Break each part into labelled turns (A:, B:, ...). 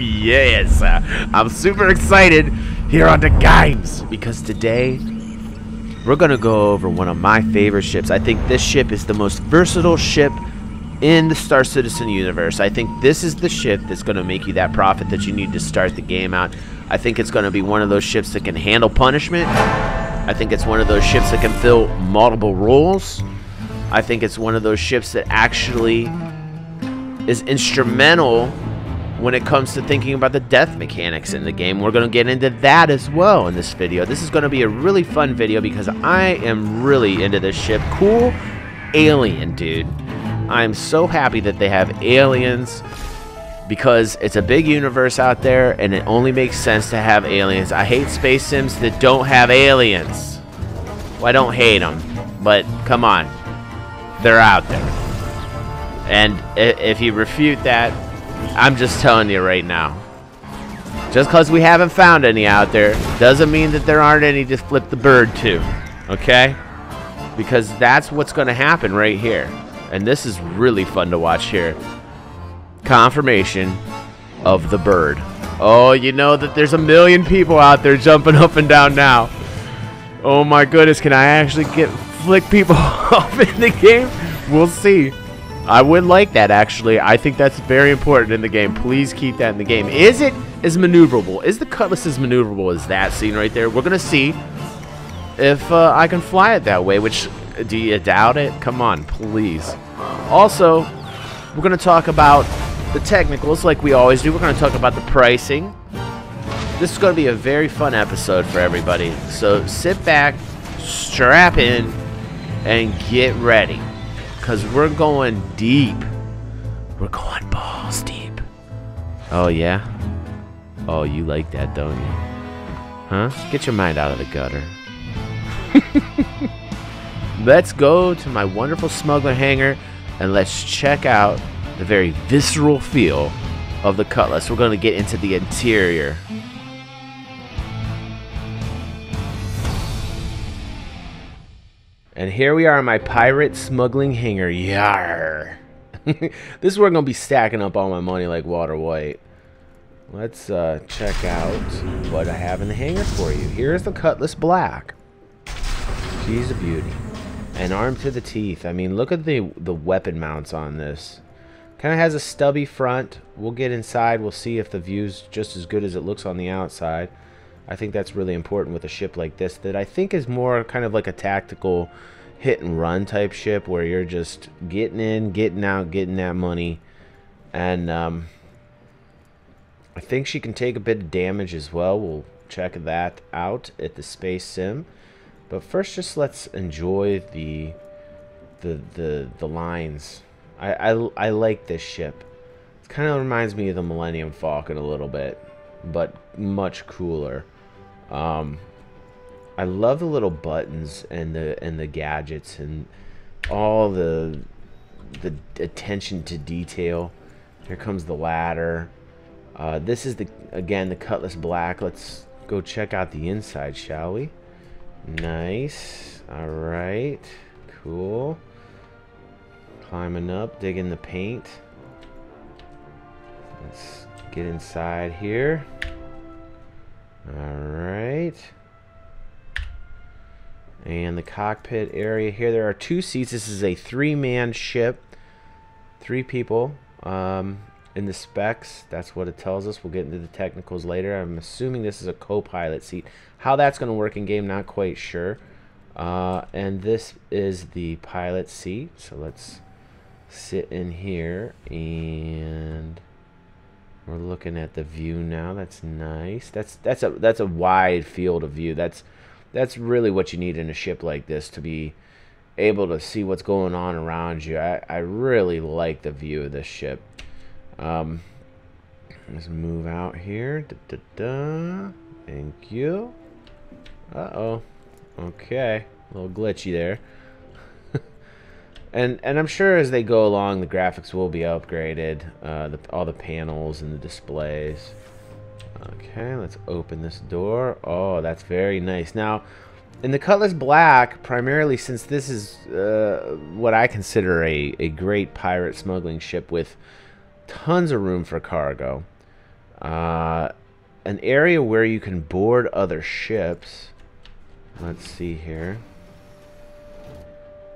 A: Yes, I'm super excited here on the games because today we're gonna go over one of my favorite ships. I think this ship is the most versatile ship in the Star Citizen universe. I think this is the ship that's gonna make you that profit that you need to start the game out. I think it's gonna be one of those ships that can handle punishment. I think it's one of those ships that can fill multiple roles. I think it's one of those ships that actually is instrumental when it comes to thinking about the death mechanics in the game. We're going to get into that as well in this video. This is going to be a really fun video because I am really into this ship. Cool alien, dude. I'm so happy that they have aliens because it's a big universe out there and it only makes sense to have aliens. I hate space sims that don't have aliens. Well, I don't hate them, but come on. They're out there. And if you refute that, I'm just telling you right now. Just because we haven't found any out there doesn't mean that there aren't any to flip the bird to. Okay? Because that's what's going to happen right here. And this is really fun to watch here. Confirmation of the bird. Oh, you know that there's a million people out there jumping up and down now. Oh my goodness, can I actually flick people off in the game? We'll see. I would like that, actually. I think that's very important in the game. Please keep that in the game. Is it as maneuverable? Is the Cutlass as maneuverable as that scene right there? We're going to see if I can fly it that way, which, do you doubt it? Come on, please. Also, we're going to talk about the technicals like we always do. We're going to talk about the pricing. This is going to be a very fun episode for everybody. So sit back, strap in, and get ready. Because we're going deep. We're going balls deep. Oh, yeah? Oh, you like that, don't you? Huh? Get your mind out of the gutter. Let's go to my wonderful smuggler hangar and let's check out the very visceral feel of the Cutlass. We're going to get into the interior. And here we are in my pirate smuggling hangar. Yarr. This is where I'm going to be stacking up all my money like Walter White. Let's check out what I have in the hangar for you. Here's the Cutlass Black. She's a beauty. And armed to the teeth. I mean, look at the weapon mounts on this. Kind of has a stubby front. We'll get inside. We'll see if the view's just as good as it looks on the outside. I think that's really important with a ship like this that I think is more kind of like a tactical hit and run type ship where you're just getting in, getting out, getting that money. And I think she can take a bit of damage as well. We'll check that out at the Space Sim. But first, just let's enjoy the lines. I like this ship. It kind of reminds me of the Millennium Falcon a little bit, but much cooler. I love the little buttons and the gadgets and all the attention to detail. Here comes the ladder. This is again the Cutlass Black. Let's go check out the inside, shall we? Nice. All right. Cool. Climbing up, digging the paint. Let's get inside here. Alright. And the cockpit area here. There are 2 seats. This is a 3-man ship. 3 people in the specs. That's what it tells us. We'll get into the technicals later. I'm assuming this is a co-pilot seat. How that's going to work in game, not quite sure. And this is the pilot seat. So let's sit in here and we're looking at the view now. That's nice. That's a wide field of view. That's really what you need in a ship like this, to be able to see what's going on around you. I really like the view of this ship. Let's move out here. Thank you. Uh-oh. Okay. A little glitchy there. And I'm sure as they go along, the graphics will be upgraded. All the panels and the displays. Okay, let's open this door. Oh, that's very nice. Now, in the Cutlass Black, primarily since this is what I consider a great pirate smuggling ship with Tons of room for cargo. An area where you can board other ships. Let's see here.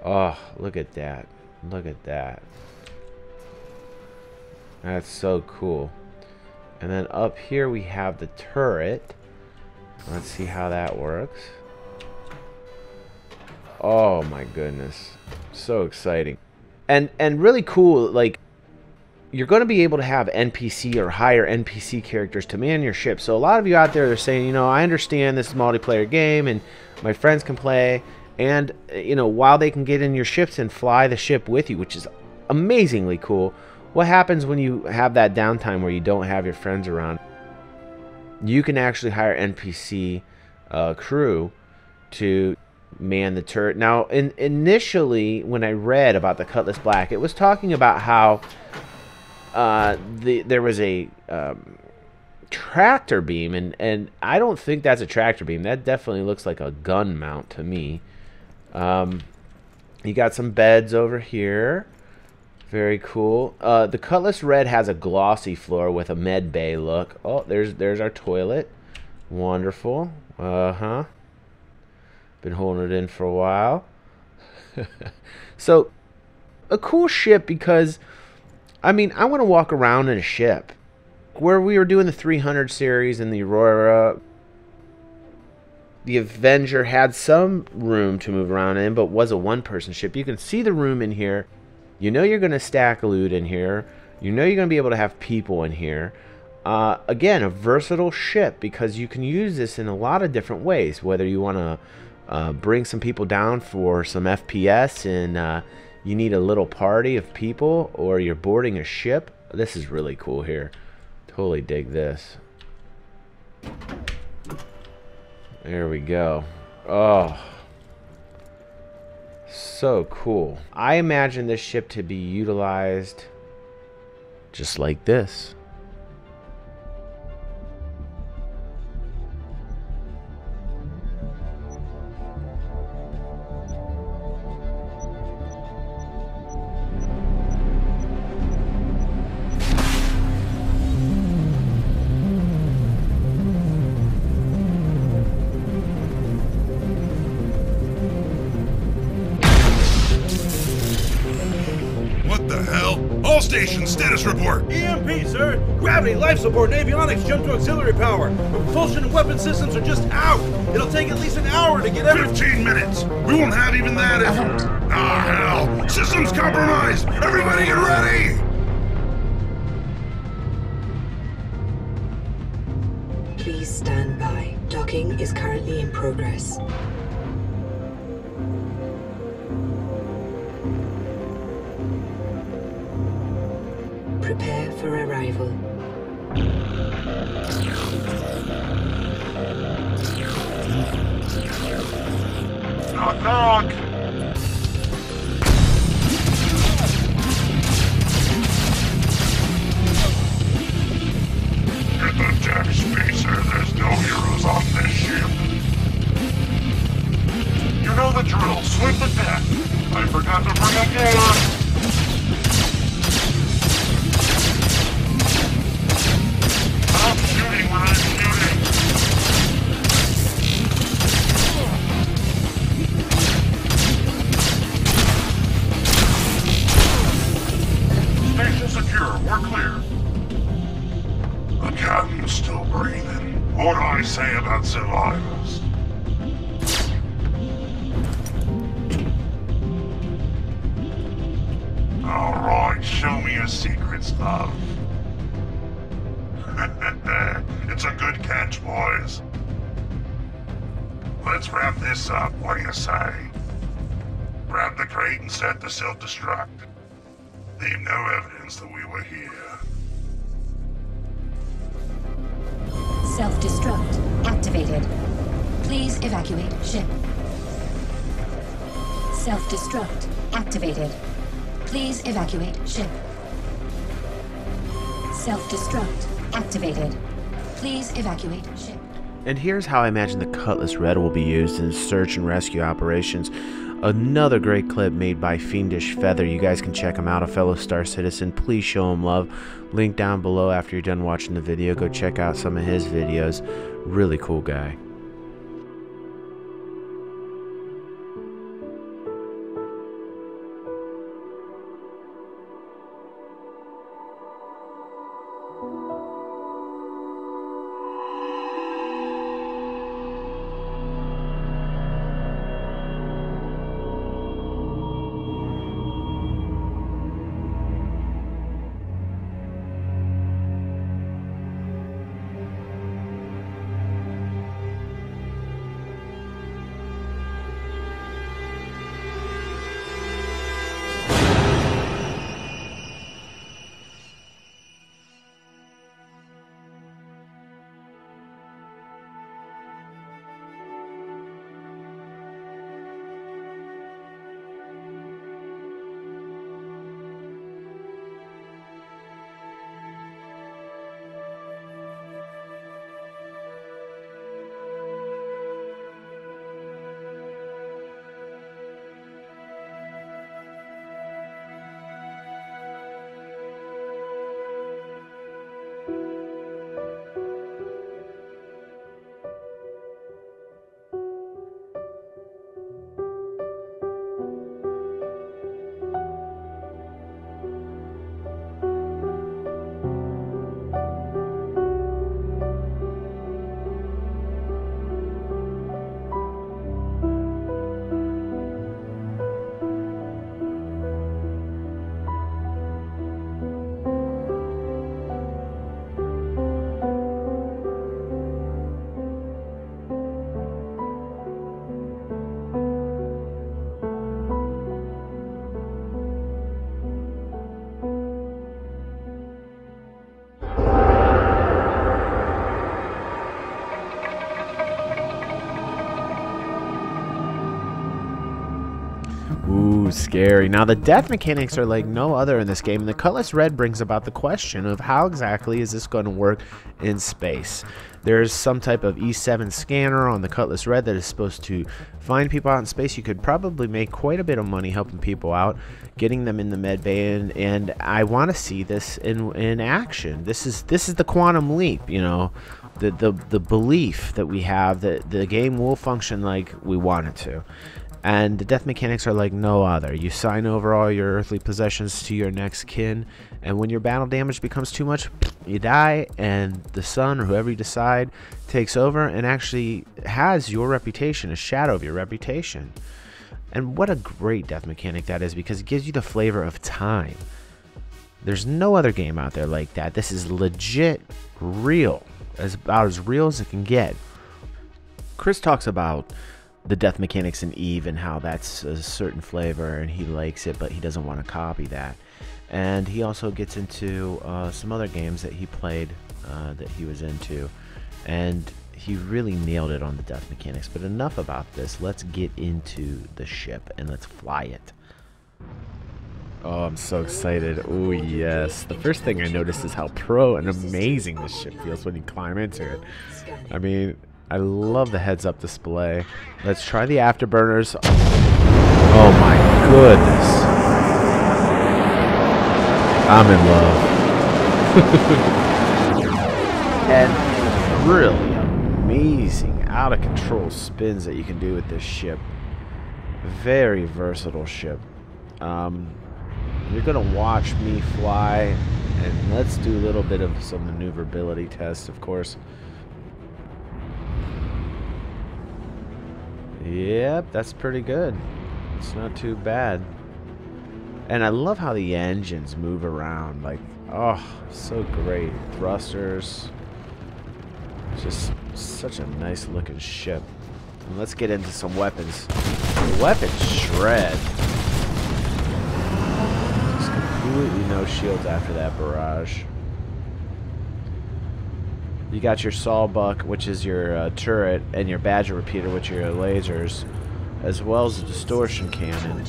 A: Oh, look at that. Look at that. That's so cool. And then up here we have the turret. Let's see how that works. Oh my goodness. So exciting. And really cool, like, you're going to be able to have NPC or higher NPC characters to man your ship. So a lot of you out there are saying, you know, I understand this is a multiplayer game and my friends can play. And, you know, while they can get in your ships and fly the ship with you, which is amazingly cool, what happens when you have that downtime where you don't have your friends around? You can actually hire NPC crew to man the turret. Now, initially, when I read about the Cutlass Black, it was talking about how there was a tractor beam, and I don't think that's a tractor beam. That definitely looks like a gun mount to me. You got some beds over here. Very cool. The Cutlass Red has a glossy floor with a med bay look. Oh, there's our toilet. Wonderful. Been holding it in for a while. So, a cool ship because, I mean, I want to walk around in a ship. Where we were doing the 300 series and the Aurora, the Avenger had some room to move around in, but was a one-person ship. You can see the room in here. You know you're going to stack loot in here. You know you're going to be able to have people in here. Again, a versatile ship because you can use this in a lot of different ways. Whether you want to bring some people down for some FPS and you need a little party of people, or you're boarding a ship. This is really cool here. Totally dig this. There we go. Oh. So cool. I imagine this ship to be utilized just like this.
B: All stations, status report.
C: EMP, sir. Gravity, life support, and avionics jump to auxiliary power. Propulsion and weapon systems are just out. It'll take at least an hour to get everything.
B: 15 minutes. We won't have even that effort. Ah, hell. Systems compromised. Everybody get ready.
D: Please stand by. Docking is currently in progress. Prepare for arrival.
B: Knock, knock. Get the deck, Spacer. There's no heroes on this ship. You know the drill. Sweep the deck. I forgot to bring a gear. Stop shooting when I'm shooting! Station secure, we're clear. The captain's still breathing. What do I say about survivors? Alright, show me your secrets, love. It's a good catch, boys. Let's wrap this up, what do you say? Grab the crate and set the self-destruct. Leave no evidence that we were here.
E: Self-destruct activated. Please evacuate ship. Self-destruct activated. Please evacuate ship. Self-destruct activated. Please evacuate ship.
A: And here's how I imagine the Cutlass Red will be used in search and rescue operations. Another great clip made by Fiendish Feather. You guys can check him out, a fellow Star Citizen. Please show him love. Link down below after you're done watching the video. Go check out some of his videos. Really cool guy. Ooh, scary. Now, the death mechanics are like no other in this game. The Cutlass Red brings about the question of how exactly is this going to work in space. There's some type of E7 scanner on the Cutlass Red that is supposed to find people out in space. You could probably make quite a bit of money helping people out, getting them in the med bay, and I want to see this in action. This is the quantum leap, you know, the belief that we have that the game will function like we want it to. And the death mechanics are like no other. You sign over all your earthly possessions to your next kin, and when your battle damage becomes too much, you die, and the sun or whoever you decide takes over and actually has your reputation, a shadow of your reputation. And what a great death mechanic that is, because it gives you the flavor of time. There's no other game out there like that. This is legit real, about as real as it can get. Chris talks about the death mechanics in Eve and how that's a certain flavor and he likes it, but he doesn't want to copy that. And he also gets into some other games that he played that he was into, and he really nailed it on the death mechanics. But enough about this. Let's get into the ship and let's fly it. Oh, I'm so excited. Oh yes. The first thing I noticed is how pro and amazing this ship feels when you climb into it. I mean, I love the heads-up display. Let's try the afterburners. Oh my goodness. I'm in love. And really amazing, out-of-control spins that you can do with this ship. Very versatile ship. You're going to watch me fly, and let's do a little bit of some maneuverability tests, of course. Yep, that's pretty good. It's not too bad. And I love how the engines move around. Like, oh, so great. Thrusters. Just such a nice looking ship. And let's get into some weapons. Weapons shred. Just completely no shields after that barrage. You got your Sawbuck, which is your turret, and your Badger repeater, which are your lasers, as well as the distortion cannon.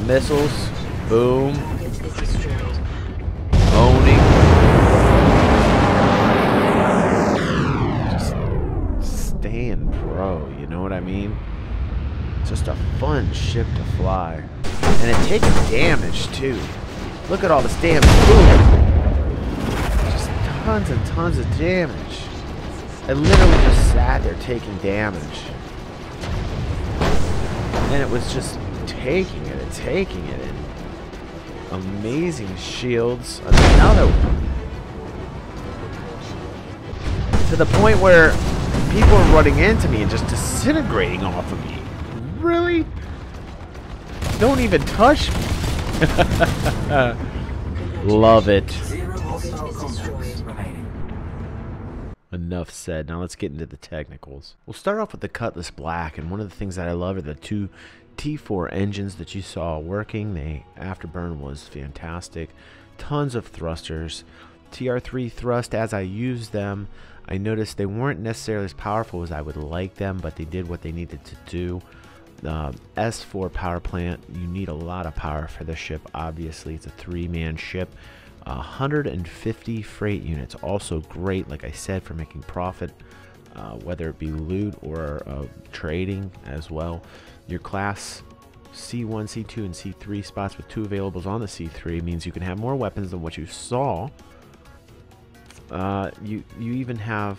A: Missiles, boom, owning. Just staying pro, you know what I mean? Just a fun ship to fly. And it takes damage, too. Look at all this damage. Boom. Just tons and tons of damage. I literally just sat there taking damage. And it was just taking it and taking it. And amazing shields. Another one. To the point where people are running into me and just disintegrating off of me. Really? Don't even touch me. Love it. Enough said. Now let's get into the technicals. We'll start off with the Cutlass Black, and one of the things that I love are the two T4 engines that you saw working. The afterburn was fantastic. Tons of thrusters. TR3 thrust, as I used them, I noticed they weren't necessarily as powerful as I would like them, but they did what they needed to do. S4 power plant, you need a lot of power for the ship. Obviously, it's a 3-man ship. 150 freight units, also great, like I said, for making profit, whether it be loot or trading as well. Your class C1, C2, and C3 spots with 2 availables on the C3 means you can have more weapons than what you saw. You even have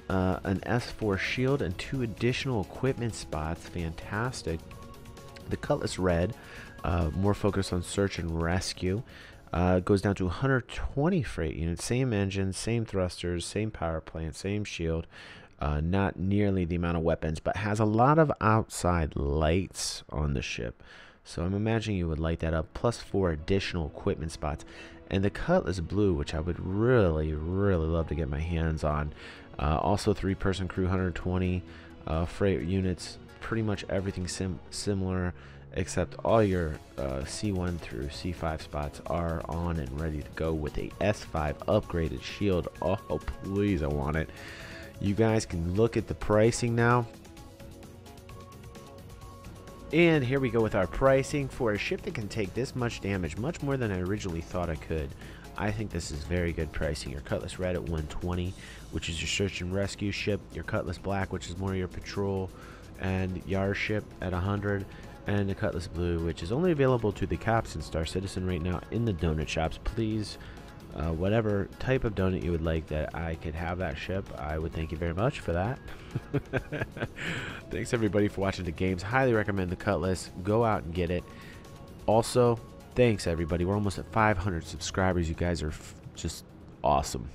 A: an S4 shield and 2 additional equipment spots. Fantastic. The Cutlass Red, more focused on search and rescue, goes down to 120 freight units. Same engine, same thrusters, same power plant, same shield. Not nearly the amount of weapons, but has a lot of outside lights on the ship. So I'm imagining you would light that up, plus 4 additional equipment spots. And the Cutlass Blue, which I would really, really love to get my hands on. Also 3-person crew, 120 freight units. Pretty much everything similar, except all your C1 through C5 spots are on and ready to go with a S5 upgraded shield. Oh, please, I want it. You guys can look at the pricing now. And here we go with our pricing. For a ship that can take this much damage, much more than I originally thought I could, I think this is very good pricing. Your Cutlass Red at 120, which is your search and rescue ship. Your Cutlass Black, which is more your patrol and yard ship, at 100. And the Cutlass Blue, which is only available to the Captain Star Citizen right now in the donut shops. Please, whatever type of donut you would like that I could have that ship, I would thank you very much for that. Thanks everybody for watching the games. Highly recommend the Cutlass. Go out and get it. Also, thanks everybody. We're almost at 500 subscribers. You guys are just awesome.